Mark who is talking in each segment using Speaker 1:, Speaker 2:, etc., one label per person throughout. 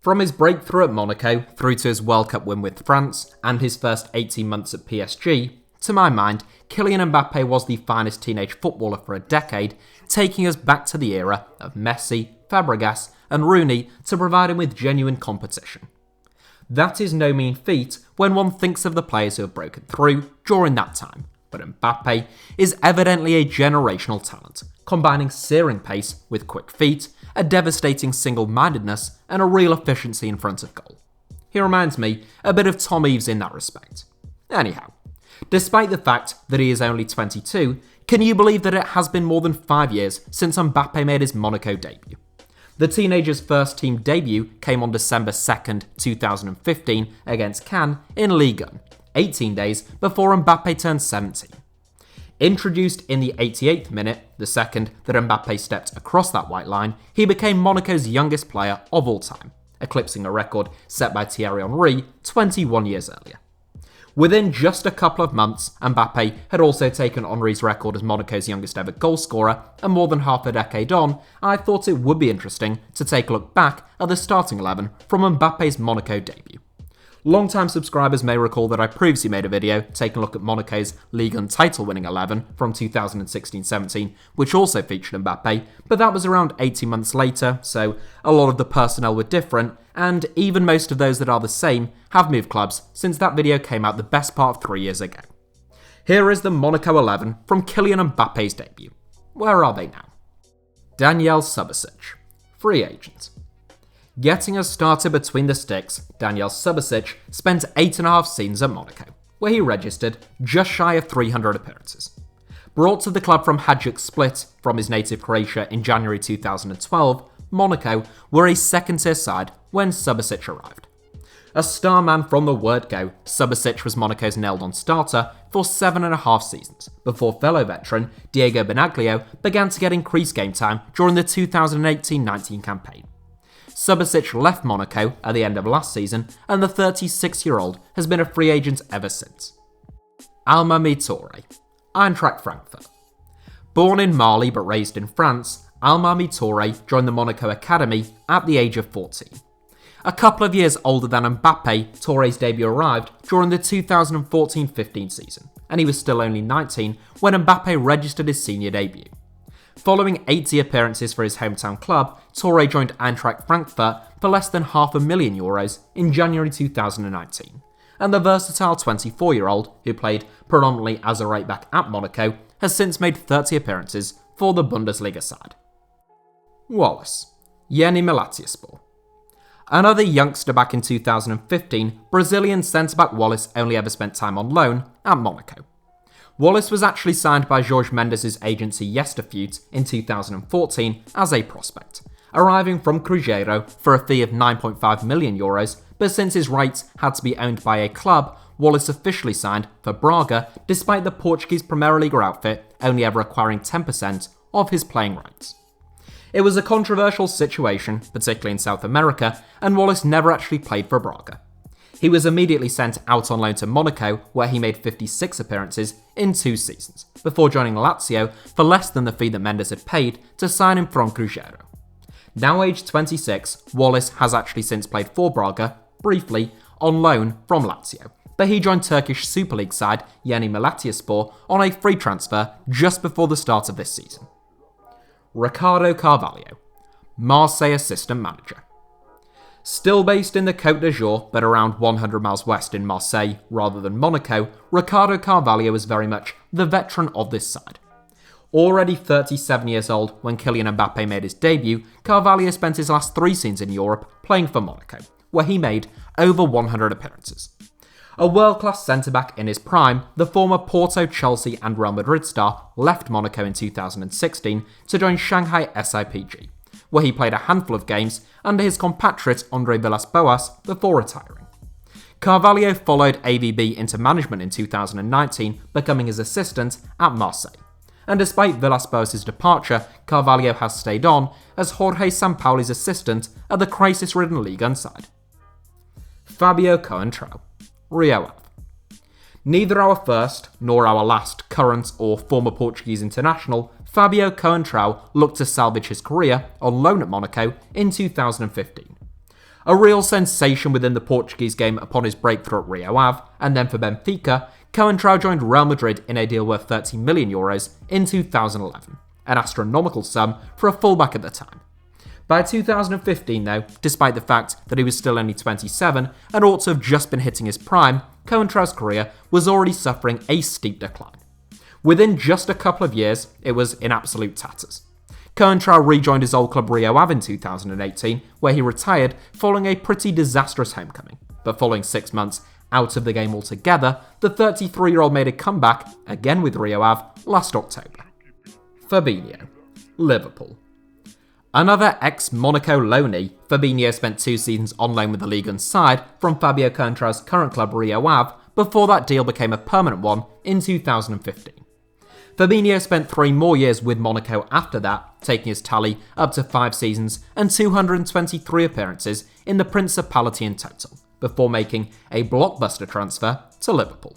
Speaker 1: From his breakthrough at Monaco through to his World Cup win with France and his first 18 months at PSG, to my mind, Kylian Mbappe was the finest teenage footballer for a decade, taking us back to the era of Messi, Fabregas and Rooney to provide him with genuine competition. That is no mean feat when one thinks of the players who have broken through during that time, but Mbappe is evidently a generational talent, combining searing pace with quick feet, a devastating single-mindedness and a real efficiency in front of goal. He reminds me a bit of Tom Eaves in that respect. Anyhow, despite the fact that he is only 22, can you believe that it has been more than 5 years since Mbappe made his Monaco debut? The teenager's first team debut came on December 2nd, 2015 against Cannes in Ligue, 18 days before Mbappe turned 17. Introduced in the 88th minute, the second that Mbappe stepped across that white line, he became Monaco's youngest player of all time, eclipsing a record set by Thierry Henry 21 years earlier. Within just a couple of months, Mbappe had also taken Henry's record as Monaco's youngest ever goalscorer, and more than half a decade on, I thought it would be interesting to take a look back at the starting 11 from Mbappe's Monaco debut. Long-time subscribers may recall that I previously made a video taking a look at Monaco's Ligue 1 title-winning 11 from 2016-17, which also featured Mbappe, but that was around 18 months later, so a lot of the personnel were different, and even most of those that are the same have moved clubs since that video came out the best part of 3 years ago. Here is the Monaco 11 from Kylian Mbappe's debut. Where are they now? Daniel Subasic, free agent. Getting us started between the sticks, Daniel Subasic spent 8.5 seasons at Monaco, where he registered just shy of 300 appearances. Brought to the club from HITC Split from his native Croatia in January 2012, Monaco were a second-tier side when Subasic arrived. A star man from the word go, Subasic was Monaco's nailed-on starter for 7.5 seasons, before fellow veteran Diego Benaglio began to get increased game time during the 2018-19 campaign. Subasic left Monaco at the end of last season, and the 36-year-old has been a free agent ever since. ALMAMY TOURE, EINTRACHT Frankfurt. Born in Mali but raised in France, ALMAMY TOURE joined the Monaco Academy at the age of 14. A couple of years older than Mbappe, Toure's debut arrived during the 2014-15 season, and he was still only 19 when Mbappe registered his senior debut. Following 80 appearances for his hometown club, Toure joined Eintracht Frankfurt for less than €500,000 in January 2019, and the versatile 24-year-old, who played predominantly as a right-back at Monaco, has since made 30 appearances for the Bundesliga side. Wallace, Yeni Malatyaspor. Another youngster back in 2015, Brazilian centre-back Wallace only ever spent time on loan at Monaco. Wallace was actually signed by Jorge Mendes' agency Yesterfute in 2014 as a prospect, arriving from Cruzeiro for a fee of €9.5 million, but since his rights had to be owned by a club, Wallace officially signed for Braga despite the Portuguese Premier League outfit only ever acquiring 10% of his playing rights. It was a controversial situation, particularly in South America, and Wallace never actually played for Braga. He was immediately sent out on loan to Monaco, where he made 56 appearances in 2 seasons, before joining Lazio for less than the fee that Mendes had paid to sign him from Cruzeiro. Now aged 26, Wallace has actually since played for Braga, briefly, on loan from Lazio, but he joined Turkish Super League side Yeni Malatyaspor on a free transfer just before the start of this season. Ricardo Carvalho, Marseille assistant manager. Still based in the Côte d'Azur, but around 100 miles west in Marseille rather than Monaco, Ricardo Carvalho is very much the veteran of this side. Already 37 years old when Kylian Mbappe made his debut, Carvalho spent his last 3 seasons in Europe playing for Monaco, where he made over 100 appearances. A world-class centre-back in his prime, the former Porto, Chelsea and Real Madrid star left Monaco in 2016 to join Shanghai SIPG, where he played a handful of games under his compatriot Andre Villas-Boas before retiring. Carvalho followed AVB into management in 2019, becoming his assistant at Marseille. And despite Villas-Boas' departure, Carvalho has stayed on as Jorge Sampaoli's assistant at the crisis-ridden Ligue 1 side. Fabio COENTRAO, Rio Ave. Neither our first nor our last current or former Portuguese international, Fabio COENTRAO looked to salvage his career on loan at Monaco in 2015. A real sensation within the Portuguese game upon his breakthrough at Rio Ave, and then for Benfica, COENTRAO joined Real Madrid in a deal worth €30 million in 2011, an astronomical sum for a fullback at the time. By 2015 though, despite the fact that he was still only 27 and ought to have just been hitting his prime, COENTRAO's career was already suffering a steep decline. Within just a couple of years, it was in absolute tatters. COENTRAO rejoined his old club Rio Ave in 2018, where he retired following a pretty disastrous homecoming. But following 6 months out of the game altogether, the 33-year-old made a comeback, again with Rio Ave, last October. Fabinho, Liverpool. Another ex-Monaco loanee, Fabinho spent 2 seasons on loan with the Ligue side from Fabio COENTRAO's current club Rio Ave before that deal became a permanent one in 2015. Fabinho spent 3 more years with Monaco after that, taking his tally up to 5 seasons and 223 appearances in the Principality in total, before making a blockbuster transfer to Liverpool.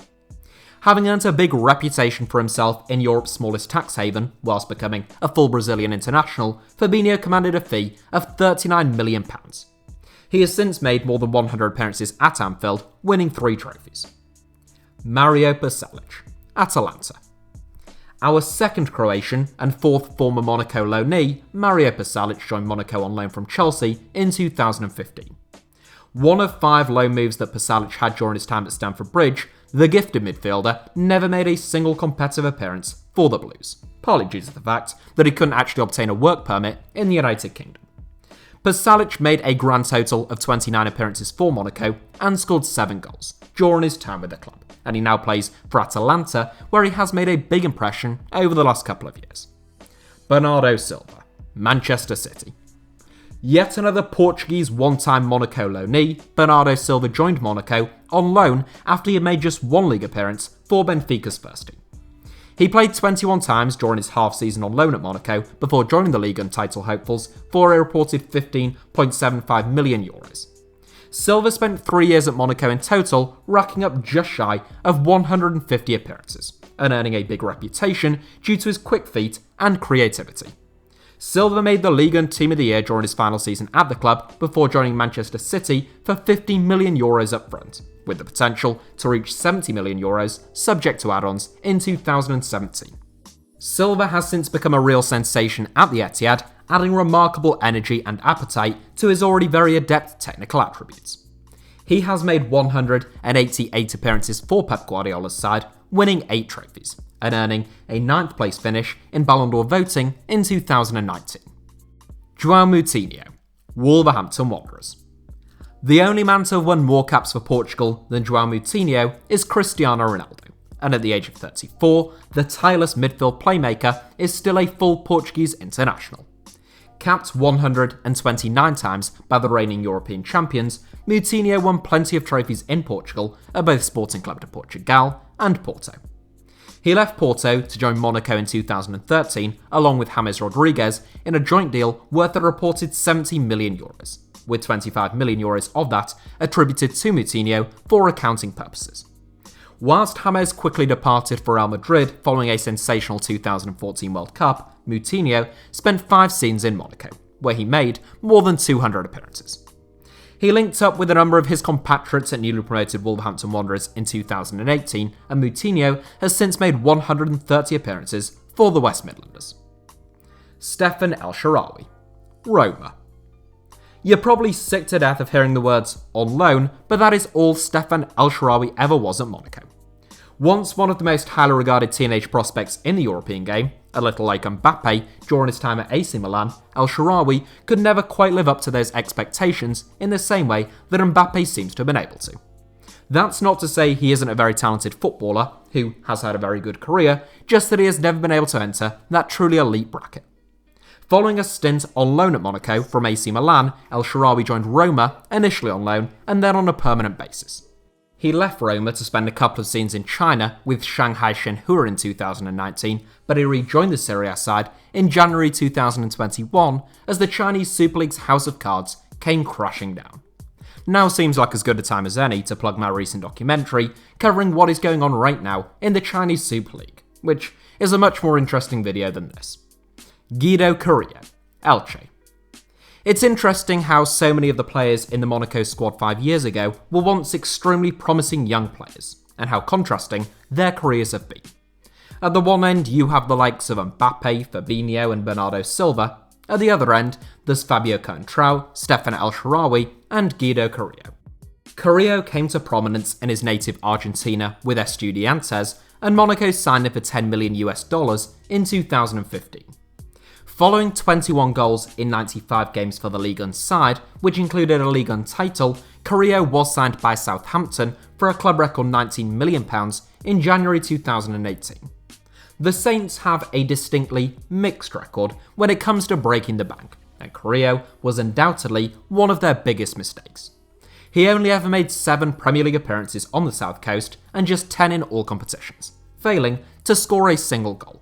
Speaker 1: Having earned a big reputation for himself in Europe's smallest tax haven, whilst becoming a full Brazilian international, Fabinho commanded a fee of £39 million. He has since made more than 100 appearances at Anfield, winning 3 trophies. Mario Pasalic, Atalanta. Our second Croatian and 4th former Monaco loanee, Mario Pasalic joined Monaco on loan from Chelsea in 2015. One of 5 loan moves that Pasalic had during his time at Stamford Bridge, the gifted midfielder never made a single competitive appearance for the Blues, partly due to the fact that he couldn't actually obtain a work permit in the United Kingdom. Pasalic made a grand total of 29 appearances for Monaco and scored 7 goals during his time with the club, and he now plays for Atalanta, where he has made a big impression over the last couple of years. Bernardo Silva, Manchester City. Yet another Portuguese one-time Monaco loanee, Bernardo Silva joined Monaco on loan after he had made just 1 league appearance for Benfica's first team. He played 21 times during his half-season on loan at Monaco before joining the Ligue title hopefuls for a reported €15.75 million. Silva spent 3 years at Monaco in total, racking up just shy of 150 appearances, and earning a big reputation due to his quick feet and creativity. Silva made the Ligue Team of the Year during his final season at the club before joining Manchester City for €50 million up front, with the potential to reach €70 million subject to add-ons in 2017. Silva has since become a real sensation at the Etihad, adding remarkable energy and appetite to his already very adept technical attributes. He has made 188 appearances for Pep Guardiola's side, winning 8 trophies, and earning a 9th place finish in Ballon d'Or voting in 2019. Joao Moutinho, Wolverhampton Wanderers. The only man to have won more caps for Portugal than Joao Moutinho is Cristiano Ronaldo, and at the age of 34, the tireless midfield playmaker is still a full Portuguese international. Capped 129 times by the reigning European champions, Moutinho won plenty of trophies in Portugal at both Sporting Club de Portugal and Porto. He left Porto to join Monaco in 2013, along with James Rodriguez, in a joint deal worth a reported €70 million, with €25 million of that attributed to Moutinho for accounting purposes. Whilst James quickly departed for Real Madrid following a sensational 2014 World Cup, Moutinho spent 5 seasons in Monaco, where he made more than 200 appearances. He linked up with a number of his compatriots at newly promoted Wolverhampton Wanderers in 2018, and Moutinho has since made 130 appearances for the West Midlanders. STEPHAN El-Shaarawy, Roma. You're probably sick to death of hearing the words on loan, but that is all STEPHAN El-Shaarawy ever was at Monaco. Once one of the most highly regarded teenage prospects in the European game, a little like Mbappe during his time at AC Milan, El-Shaarawy could never quite live up to those expectations in the same way that Mbappe seems to have been able to. That's not to say he isn't a very talented footballer, who has had a very good career, just that he has never been able to enter that truly elite bracket. Following a stint on loan at Monaco from AC Milan, El-Shaarawy joined Roma, initially on loan and then on a permanent basis. He left Roma to spend a couple of seasons in China with Shanghai Shenhua in 2019, but he rejoined the Serie A side in January 2021 as the Chinese Super League's house of cards came crashing down. Now seems like as good a time as any to plug my recent documentary covering what is going on right now in the Chinese Super League, which is a much more interesting video than this. Guido Carrillo, Elche. It's interesting how so many of the players in the Monaco squad 5 years ago were once extremely promising young players, and how contrasting their careers have been. At the one end, you have the likes of Mbappe, Fabinho and Bernardo Silva. At the other end, there's Fabio COENTRAO, STEPHAN El-Shaarawy and Guido Carrillo. Carrillo came to prominence in his native Argentina with Estudiantes, and Monaco signed him for $10 million in 2015. Following 21 goals in 95 games for the Ligue side, which included a Ligue title, Carrillo was signed by Southampton for a club record £19 million in January 2018. The Saints have a distinctly mixed record when it comes to breaking the bank, and Carrillo was undoubtedly one of their biggest mistakes. He only ever made 7 Premier League appearances on the South Coast and just 10 in all competitions, failing to score a single goal.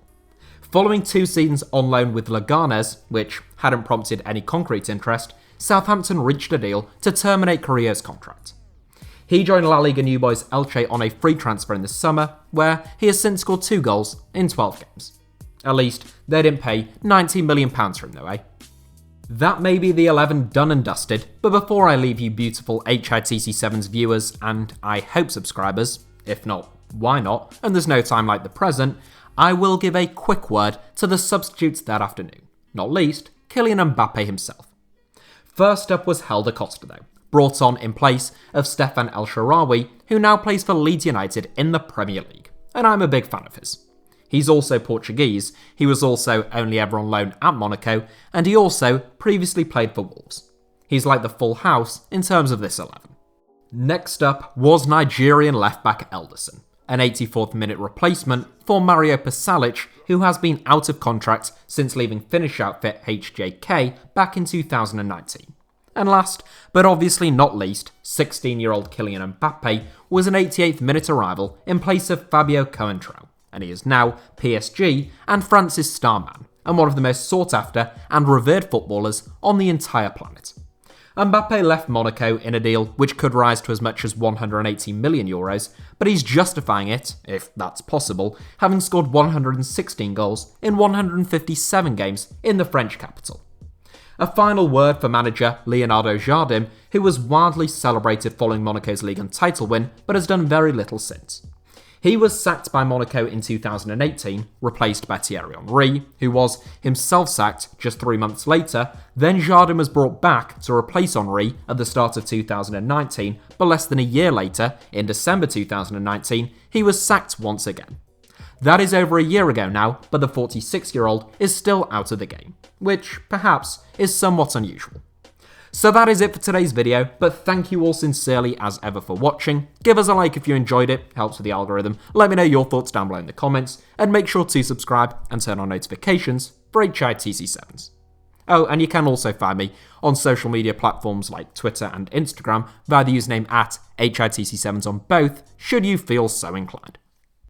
Speaker 1: Following 2 seasons on loan with Leganés, which hadn't prompted any concrete interest, Southampton reached a deal to terminate Carrillo's contract. He joined La Liga new boys Elche on a free transfer in the summer, where he has since scored 2 goals in 12 games. At least, they didn't pay £19 million for him though, eh? That may be the 11 done and dusted, but before I leave you beautiful HITC Sevens viewers and I hope subscribers, if not, why not, and there's no time like the present, I will give a quick word to the substitutes that afternoon, not least Kylian Mbappe himself. First up was Helder Costa though, brought on in place of Stephan El-Shaarawy, who now plays for Leeds United in the Premier League, and I'm a big fan of his. He's also Portuguese, he was also only ever on loan at Monaco, and he also previously played for Wolves. He's like the full house in terms of this 11. Next up was Nigerian left-back Elderson, an 84th minute replacement for Mario Pasalic, who has been out of contract since leaving Finnish outfit HJK back in 2019. And last, but obviously not least, 16-year-old Kylian Mbappe was an 88th minute arrival in place of Fabio COENTRAO, and he is now PSG and France's star man, and one of the most sought after and revered footballers on the entire planet. Mbappe left Monaco in a deal which could rise to as much as €180 million, but he's justifying it, if that's possible, having scored 116 goals in 157 games in the French capital. A final word for manager Leonardo Jardim, who was wildly celebrated following Monaco's Ligue title win, but has done very little since. He was sacked by Monaco in 2018, replaced by Thierry Henry, who was himself sacked just 3 months later. Then Jardim was brought back to replace Henry at the start of 2019, but less than a year later, in December 2019, he was sacked once again. That is over a year ago now, but the 46-year-old is still out of the game, which perhaps is somewhat unusual. So that is it for today's video, but thank you all sincerely as ever for watching. Give us a like if you enjoyed it, helps with the algorithm. Let me know your thoughts down below in the comments, and make sure to subscribe and turn on notifications for HITC Sevens. Oh, and you can also find me on social media platforms like Twitter and Instagram via the username @HITC Sevens on both, should you feel so inclined.